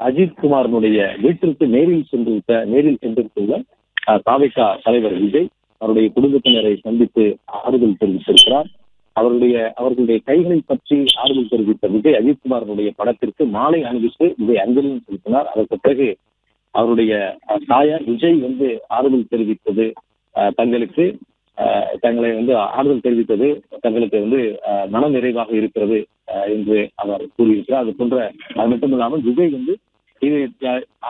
அஜித் குமாரனுடைய வீட்டிற்கு நேரில் சென்றிருந்துள்ள தாவேகா தலைவர் விஜய் அவருடைய குடும்பத்தினரை சந்தித்து ஆறுதல் தெரிவித்திருக்கிறார். அவர்களுடைய கைகளை பற்றி ஆறுதல் தெரிவித்த விஜய் அஜித்குமாரனுடைய படத்திற்கு மாலை அணிவித்து விஜய் அஞ்சலியும் செலுத்தினார். அதற்கு பிறகு அவருடைய தாயார் விஜய் ஆறுதல் தெரிவித்தது தங்களுக்கு மன நிறைவாக இருக்கிறது என்று அவர் கூறியிருக்கிறார். அது போன்ற அது மட்டுமில்லாமல் விஜய் இது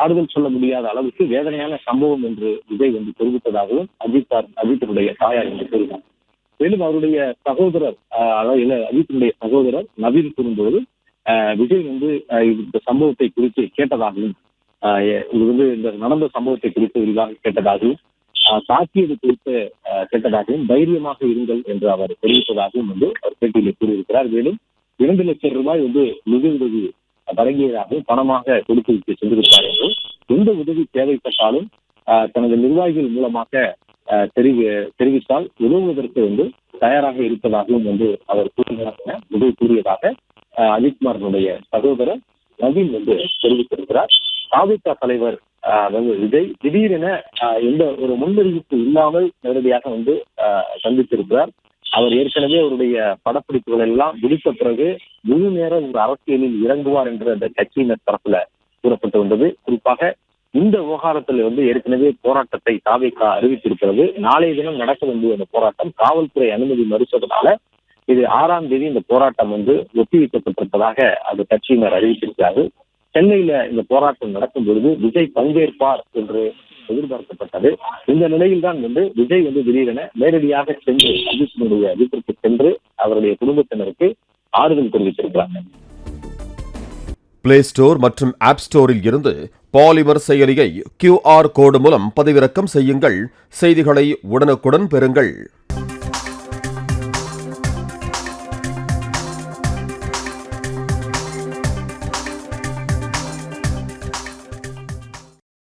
ஆறுதல் சொல்ல முடியாத அளவுக்கு வேதனையான சம்பவம் என்று விஜய் தெரிவித்ததாகவும் அஜித்தினுடைய தாயார் என்று கூறினார். மேலும் அவருடைய சகோதரர் அஜித்தினுடைய சகோதரர் நவீன் கூறும்போது விஜய் இந்த சம்பவத்தை குறித்து கேட்டதாகவும் இந்த நடந்த சம்பவத்தை குறித்து விரிவாக கேட்டதாகவும் தாக்கியது குறித்து கேட்டதாகவும் தைரியமாக இருங்கள் என்று அவர் தெரிவித்ததாகவும் அவர் பேட்டியில் கூறியிருக்கிறார். மேலும் 2 லட்சம் ரூபாய் நிதி உதவி வழங்கியதாகவும் பணமாக கொடுத்து சென்றிருக்கிறார் என்றும் எந்த உதவி தேவைப்பட்டாலும் தனது நிர்வாகிகள் மூலமாக தெரிவித்தால் உதவுவதற்கு தயாராக இருப்பதாகவும் அவர் கூறியதாக அஜித்குமாரனுடைய சகோதரர் நவீன் தெரிவித்திருக்கிறார். தாவேகா தலைவர் விஜய் திடீரென எந்த ஒரு முன்னறிவிப்பு இல்லாமல் நேரடியாக சந்தித்திருக்கிறார். அவர் ஏற்கனவே அவருடைய படப்பிடிப்புகள் எல்லாம் முடித்த பிறகு முழு நேர ஒரு அரசியலில் இறங்குவார் என்று அந்த கட்சியினர் தரப்புல கூறப்பட்டு வந்தது. குறிப்பாக இந்த விவகாரத்தில் ஏற்கனவே போராட்டத்தை தாவேகா அறிவித்திருக்கிறது. நாளைய தினம் நடக்க வேண்டிய அந்த போராட்டம் காவல்துறை அனுமதி மறுத்ததனால இது 6ஆம் தேதி இந்த போராட்டம் ஒத்தி வைக்கப்பட்டிருப்பதாக அந்த கட்சியினர் அறிவித்திருக்கிறார்கள். சென்னையில இந்த போராட்டம் நடக்கும் பொழுது விஜய் பங்கேற்பார் என்று எதிர்பார்க்கப்பட்டது. இந்த நிலையில் தான் விஜய் திடீரென நேரடியாக சென்று அஜித்தினுடைய வீட்டிற்கு சென்று அவருடைய குடும்பத்தினருக்கு ஆறுதல் தெரிவித்திருக்கிறாங்க. பிளே ஸ்டோர் மற்றும் ஆப் ஸ்டோரில் இருந்து பாலிமர் செயலியை QR கோடு மூலம் பதிவிறக்கம் செய்யுங்கள். செய்திகளை உடனுக்குடன் பெறுங்கள்.